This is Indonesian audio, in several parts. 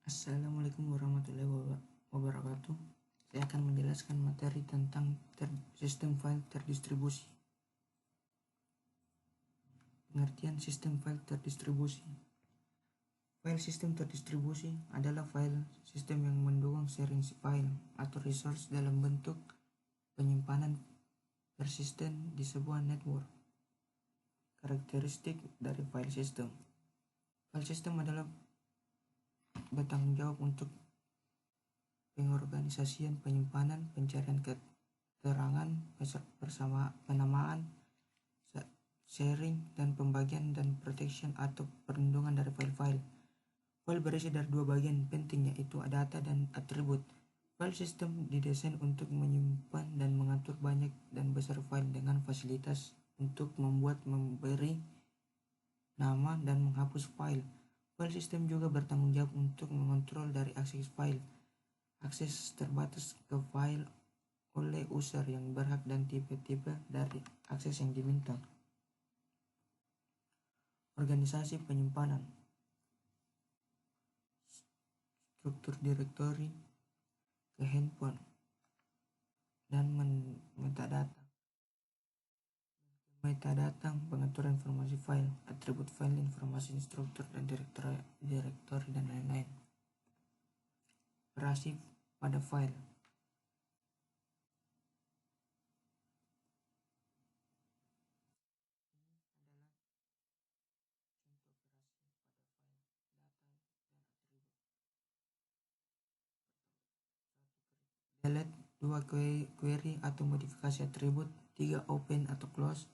Assalamualaikum warahmatullahi wabarakatuh. Saya akan menjelaskan materi tentang sistem file terdistribusi. Pengertian sistem file terdistribusi. File sistem terdistribusi adalah file sistem yang mendukung sharing file atau resource dalam bentuk penyimpanan persisten di sebuah network. Karakteristik dari file system. File system adalah bertanggung jawab untuk pengorganisasian, penyimpanan, pencarian keterangan, penamaan, sharing, dan pembagian dan protection atau perlindungan dari file-file. File berisi dari dua bagian penting, yaitu data dan atribut. File system didesain untuk menyimpan dan mengatur banyak dan besar file dengan fasilitas untuk membuat, memberi nama, dan menghapus file. File system juga bertanggung jawab untuk mengontrol dari akses file. Akses terbatas ke file oleh user yang berhak dan tipe-tipe dari akses yang diminta. Organisasi penyimpanan, struktur direktori ke handphone dan metadata. Metadata, pengaturan informasi file, atribut file, informasi struktur dan direktori dan lain-lain. Operasi pada file. Delete, 2 query atau modifikasi atribut, 3 open atau close,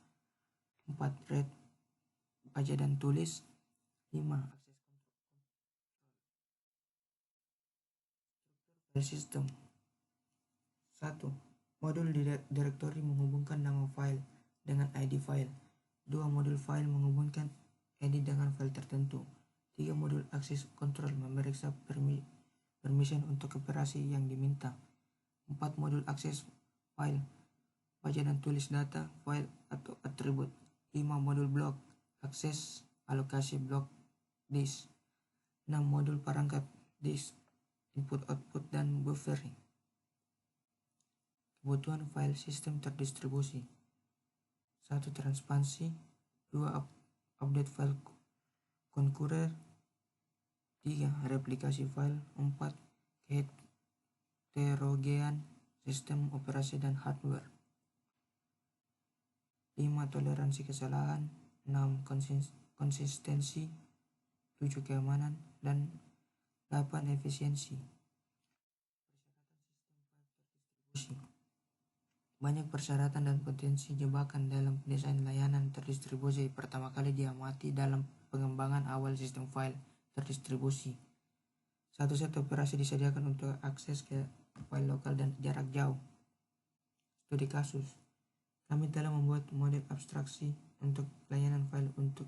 4 read, baca dan tulis, 5 akses kontrol. File system. 1. Modul direktori menghubungkan nama file dengan ID file. 2. Modul file menghubungkan ID dengan file tertentu. 3. Modul akses kontrol memeriksa permission untuk operasi yang diminta. 4. Modul akses file, baca dan tulis data, file atau atribut. 5. Modul blok, akses, alokasi blok disk. 6. Modul perangkat disk, input output dan buffering. Kebutuhan file sistem terdistribusi. 1. Transparansi. 2. Update file konkurer. 3. Replikasi file. 4. Heterogean sistem operasi dan hardware. 5. Toleransi kesalahan. 6. Konsistensi. 7. Keamanan. Dan 8. Efisiensi. Banyak persyaratan dan potensi jebakan dalam desain layanan terdistribusi pertama kali diamati dalam pengembangan awal sistem file terdistribusi. Satu set operasi disediakan untuk akses ke file lokal dan jarak jauh. Studi kasus. Kami telah membuat model abstraksi untuk layanan file untuk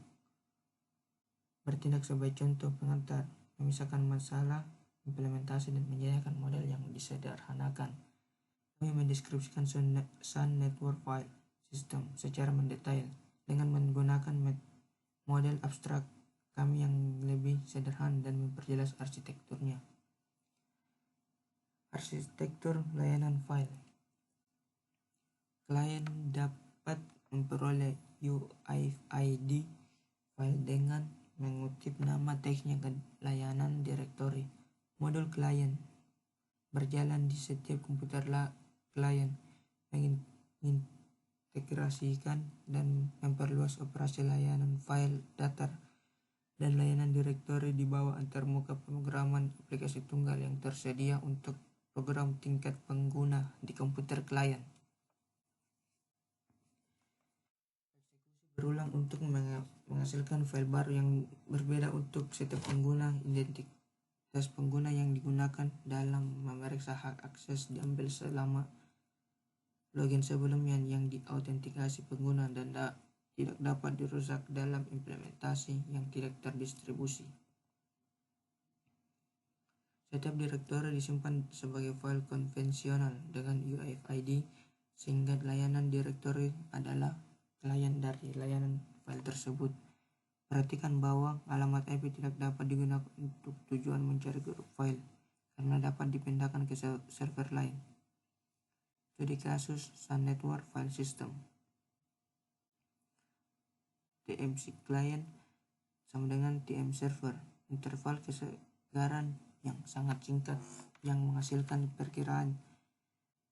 bertindak sebagai contoh pengantar, memisahkan masalah, implementasi, dan menyediakan model yang disederhanakan. Kami mendeskripsikan Sun Network File System secara mendetail dengan menggunakan model abstrak kami yang lebih sederhana dan memperjelas arsitekturnya. Arsitektur layanan file. Klien dapat memperoleh UID file dengan mengutip nama teksnya ke layanan direktori. Modul klien berjalan di setiap komputer klien, mengintegrasikan dan memperluas operasi layanan file datar dan layanan direktori di bawah antarmuka pemrograman aplikasi tunggal yang tersedia untuk program tingkat pengguna di komputer klien. Eksekusi berulang untuk menghasilkan file baru yang berbeda untuk setiap pengguna. Identitas pengguna yang digunakan dalam memeriksa hak akses diambil selama login sebelumnya yang diautentikasi pengguna dan tidak dapat dirusak dalam implementasi yang tidak terdistribusi. Setiap direktori disimpan sebagai file konvensional dengan UID, sehingga layanan direktori adalah klien dari layanan file tersebut. Perhatikan bahwa alamat IP tidak dapat digunakan untuk tujuan mencari grup file karena dapat dipindahkan ke server lain. Studi kasus Sun Network File System. TMC Client sama dengan TM Server. Interval kesegaran yang sangat singkat yang menghasilkan perkiraan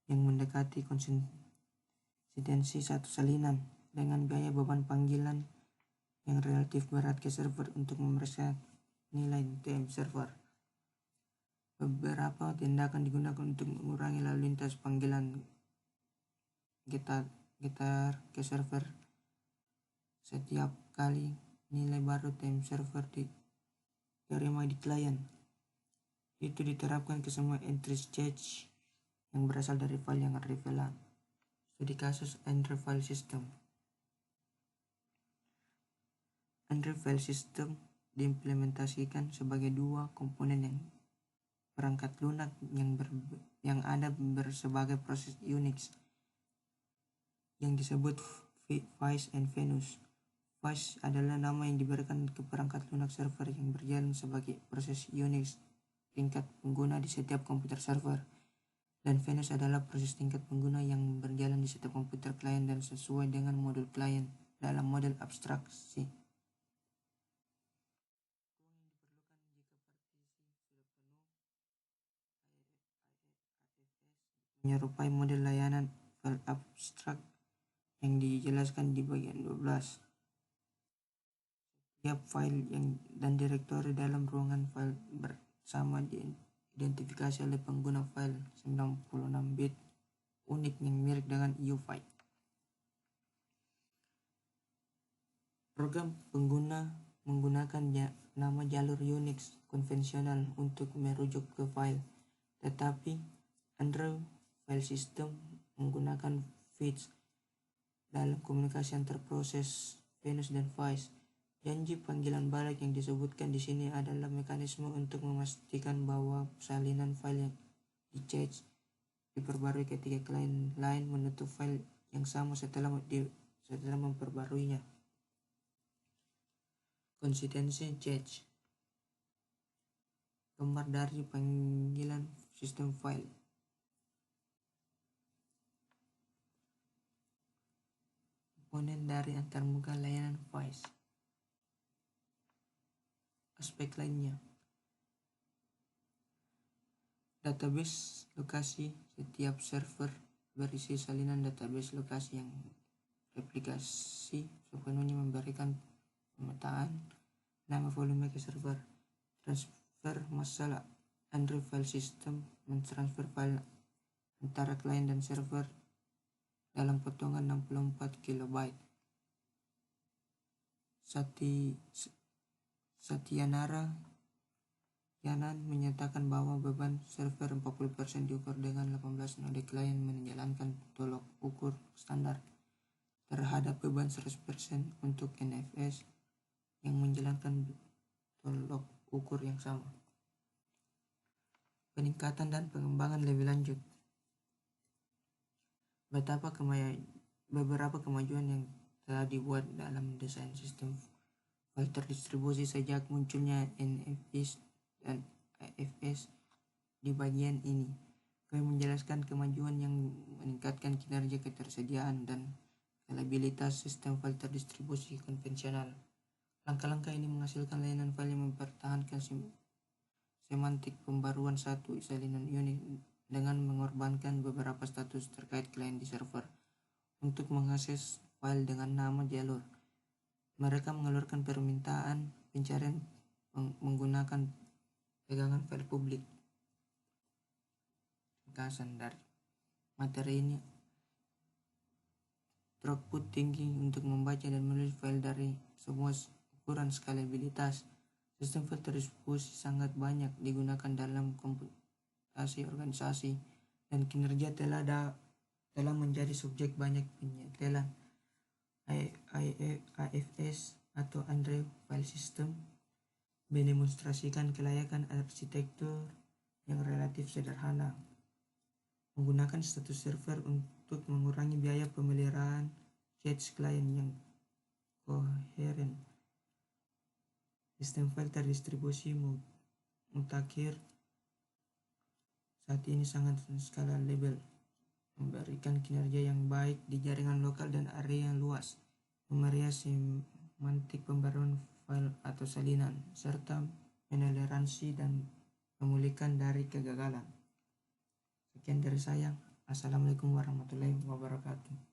yang mendekati konsistensi satu salinan dengan biaya beban panggilan yang relatif berat ke server untuk memeriksa nilai TM server. Beberapa tindakan digunakan untuk mengurangi lalu lintas panggilan getar ke server setiap kali nilai baru TM server diterima di klien. Itu diterapkan ke semua entries cache yang berasal dari file yang relevant. Studi kasus Android File System. Android File System diimplementasikan sebagai dua komponen yang perangkat lunak yang ada bersebagai proses Unix yang disebut Vice and Venus. Vice adalah nama yang diberikan ke perangkat lunak server yang berjalan sebagai proses Unix tingkat pengguna di setiap komputer server, dan Venus adalah proses tingkat pengguna yang berjalan di setiap komputer klien dan sesuai dengan modul klien dalam model abstraksi. Menyerupai model layanan file abstrak yang dijelaskan di bagian 12. Setiap file dan direktori dalam ruangan file bersama diidentifikasi oleh pengguna file 96 bit unik yang mirip dengan UEFI. Program pengguna menggunakan nama jalur Unix konvensional untuk merujuk ke file, tetapi Android File System menggunakan Vice dalam komunikasi antar proses Venus dan Vice. Janji panggilan balik yang disebutkan di sini adalah mekanisme untuk memastikan bahwa salinan file yang di-cache diperbarui ketika klien lain menutup file yang sama setelah memperbaruinya. Konsistensi cache. Gambar dari panggilan sistem file. Komponen dari antarmuka layanan Vice. Aspek lainnya. Database lokasi. Setiap server berisi salinan database lokasi yang replikasi sepenuhnya memberikan pemetaan nama volume ke server. Transfer masalah. Android File System mentransfer file antara klien dan server dalam potongan 64 KB. Satyanara Yanan menyatakan bahwa beban server 40% diukur dengan 18 node klien menjalankan tolok ukur standar terhadap beban 100% untuk NFS yang menjalankan tolok ukur yang sama. Peningkatan dan pengembangan lebih lanjut. Beberapa kemajuan yang telah dibuat dalam desain sistem file terdistribusi sejak munculnya NFS dan AFS di bagian ini. Kami menjelaskan kemajuan yang meningkatkan kinerja ketersediaan dan reliabilitas sistem file terdistribusi konvensional. Langkah-langkah ini menghasilkan layanan file yang mempertahankan semantik pembaruan satu salinan Unix dengan mengorbankan beberapa status terkait klien di server. Untuk mengakses file dengan nama jalur, mereka mengeluarkan permintaan pencarian menggunakan pegangan file publik. Ringkasan dari materi ini: throughput tinggi untuk membaca dan menulis file dari semua ukuran skalabilitas. Sistem file terdistribusi sangat banyak digunakan dalam komputasi organisasi dan kinerja telah menjadi subjek banyak penyetelan. AFS atau Android File System mendemonstrasikan kelayakan arsitektur yang relatif sederhana, menggunakan status server untuk mengurangi biaya pemeliharaan cache klien yang koheren. Sistem file terdistribusi mutakhir saat ini sangat scalable, memberikan kinerja yang baik di jaringan lokal dan area yang luas, memelihara semantik pembaruan file atau salinan, serta menoleransi dan memulihkan dari kegagalan. Sekian dari saya. Assalamualaikum warahmatullahi wabarakatuh.